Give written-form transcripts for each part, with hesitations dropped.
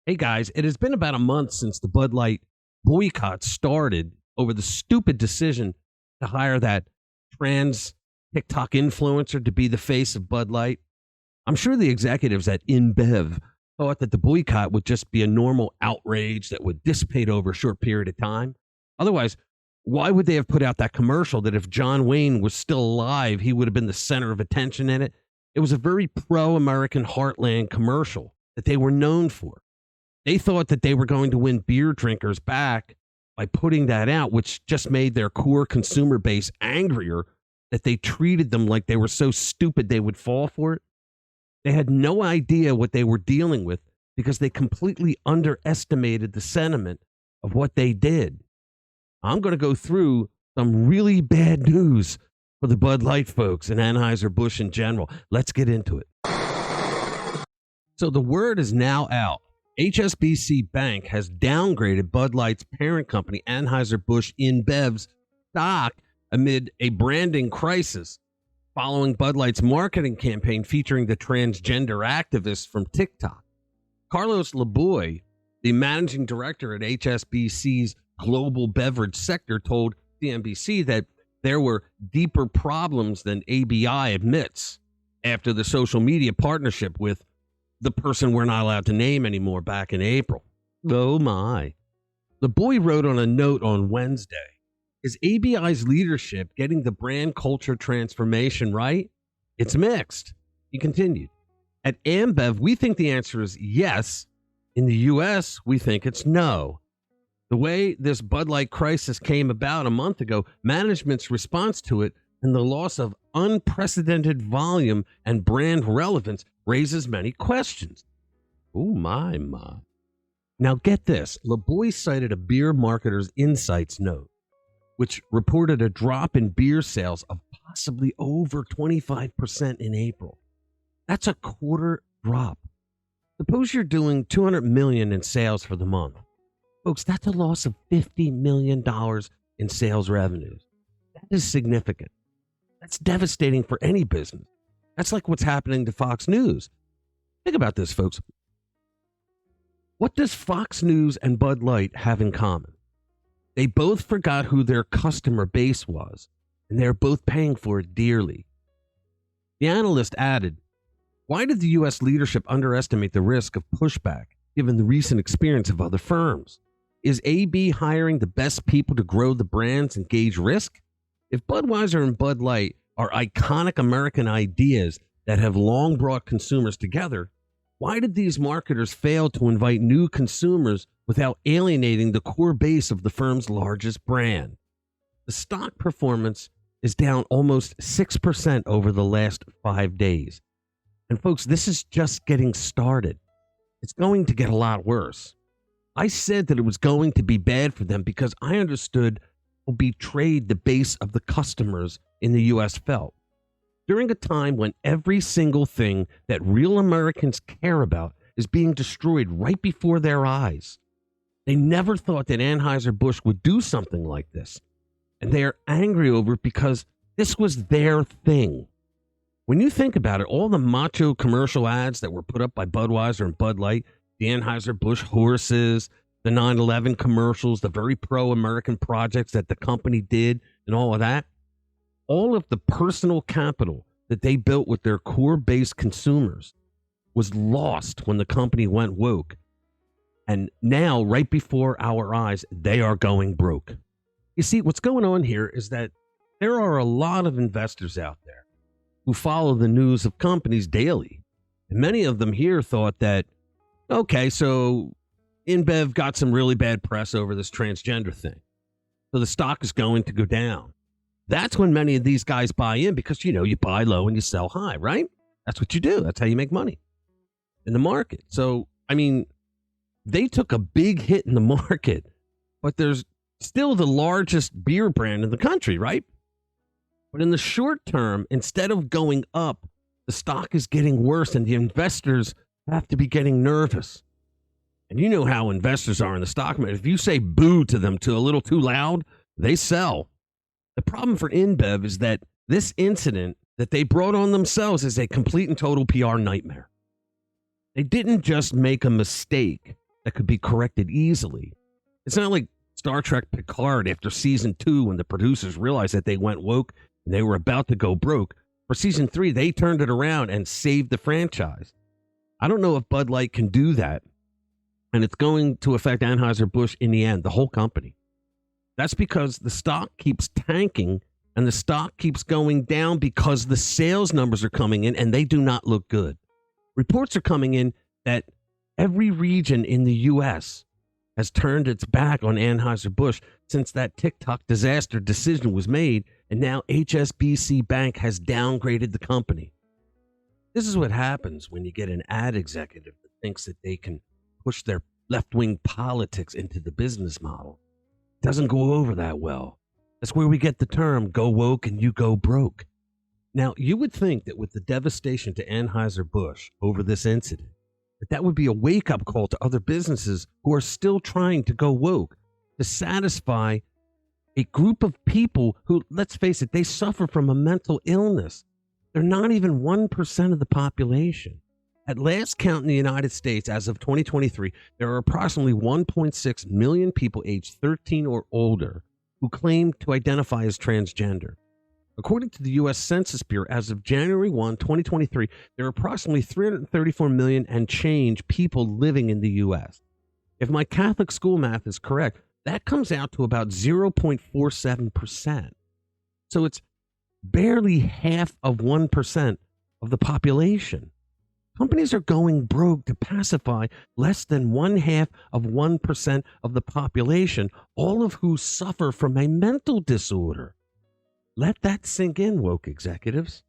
Hey guys, it has been about a month since the Bud Light boycott started over the stupid decision to hire that trans TikTok influencer to be the face of Bud Light. I'm sure the executives at InBev thought that the boycott would just be a normal outrage that would dissipate over a short period of time. Otherwise, why would they have put out that commercial that if John Wayne was still alive, he would have been the center of attention in it? It was a very pro-American heartland commercial that they were known for. They thought that they were going to win beer drinkers back by putting that out, which just made their core consumer base angrier that they treated them like they were so stupid they would fall for it. They had no idea what they were dealing with because they completely underestimated the sentiment of what they did. I'm going to go through some really bad news for the Bud Light folks and Anheuser-Busch in general. Let's get into it. So the word is now out. HSBC Bank has downgraded Bud Light's parent company, Anheuser-Busch InBev's stock amid a branding crisis following Bud Light's marketing campaign featuring the transgender activist from TikTok. Carlos Laboy, the managing director at HSBC's global beverage sector, told CNBC that there were deeper problems than ABI admits after the social media partnership with the person we're not allowed to name anymore back in April. Oh my. The boy wrote on a note on Wednesday, is ABI's leadership getting the brand culture transformation right? It's mixed. He continued. At AmBev, we think the answer is yes. In the U.S., we think it's no. The way this Bud Light crisis came about a month ago, management's response to it and the loss of unprecedented volume and brand relevance raises many questions. Oh, my. Now, get this. LeBoy cited a Beer Marketer's Insights note, which reported a drop in beer sales of possibly over 25% in April. That's a quarter drop. Suppose you're doing $200 million in sales for the month. Folks, that's a loss of $50 million in sales revenues. That is significant. That's devastating for any business. That's like what's happening to Fox News. Think about this, folks. What does Fox News and Bud Light have in common? They both forgot who their customer base was, and they're both paying for it dearly. The analyst added, why did the U.S. leadership underestimate the risk of pushback given the recent experience of other firms? Is AB hiring the best people to grow the brands and gauge risk? If Budweiser and Bud Light are iconic American ideas that have long brought consumers together, why did these marketers fail to invite new consumers without alienating the core base of the firm's largest brand? The stock performance is down almost 6% over the last 5 days. And folks, this is just getting started. It's going to get a lot worse. I said that it was going to be bad for them because I understood how betrayed the base of the customers in the U.S. felt. During a time when every single thing that real Americans care about is being destroyed right before their eyes. They never thought that Anheuser-Busch would do something like this. And they are angry over it because this was their thing. When you think about it, all the macho commercial ads that were put up by Budweiser and Bud Light, the Anheuser-Busch horses, the 9/11 commercials, the very pro-American projects that the company did and all of that, all of the personal capital that they built with their core base consumers was lost when the company went woke. And now, right before our eyes, they are going broke. You see, what's going on here is that there are a lot of investors out there who follow the news of companies daily. And many of them here thought that, okay, so InBev got some really bad press over this transgender thing, so the stock is going to go down. That's when many of these guys buy in because, you buy low and you sell high, right? That's what you do. That's how you make money in the market. So, they took a big hit in the market, but there's still the largest beer brand in the country, right? But in the short term, instead of going up, the stock is getting worse and the investors have to be getting nervous. And you know how investors are in the stock market. If you say boo to them a little too loud, they sell. The problem for InBev is that this incident that they brought on themselves is a complete and total PR nightmare. They didn't just make a mistake that could be corrected easily. It's not like Star Trek Picard after season 2 when the producers realized that they went woke and they were about to go broke. For season 3, they turned it around and saved the franchise. I don't know if Bud Light can do that, and it's going to affect Anheuser-Busch in the end, the whole company. That's because the stock keeps tanking and the stock keeps going down because the sales numbers are coming in and they do not look good. Reports are coming in that every region in the U.S. has turned its back on Anheuser-Busch since that TikTok disaster decision was made, and now HSBC Bank has downgraded the company. This is what happens when you get an ad executive that thinks that they can push their left-wing politics into the business model. It doesn't go over that well. That's where we get the term, go woke and you go broke. Now, you would think that with the devastation to Anheuser-Busch over this incident, that would be a wake-up call to other businesses who are still trying to go woke to satisfy a group of people who, let's face it, they suffer from a mental illness. They're not even 1% of the population. At last count in the United States, as of 2023, there are approximately 1.6 million people aged 13 or older who claim to identify as transgender. According to the U.S. Census Bureau, as of January 1, 2023, there are approximately 334 million and change people living in the U.S. If my Catholic school math is correct, that comes out to about 0.47%. So it's barely half of 1% of the population. Companies are going broke to pacify less than 0.5% of the population, all of who suffer from a mental disorder. Let that sink in, woke executives.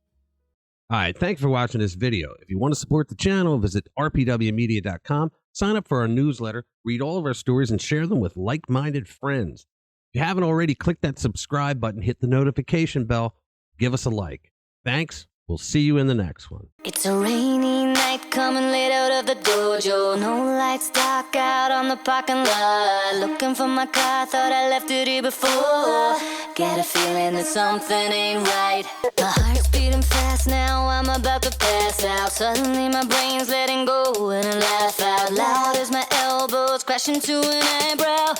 All right, thanks for watching this video. If you want to support the channel, visit rpwmedia.com, sign up for our newsletter, read all of our stories, and share them with like-minded friends. If you haven't already, click that subscribe button, hit the notification bell, give us a like. Thanks. We'll see you in the next one. It's a rainy night coming late out of the dojo. No lights, dark out on the parking lot. Looking for my car, thought I left it here before. Get a feeling that something ain't right. My heart's beating fast now, I'm about to pass out. Suddenly my brain's letting go and I laugh out loud as my elbows crash into an eyebrow.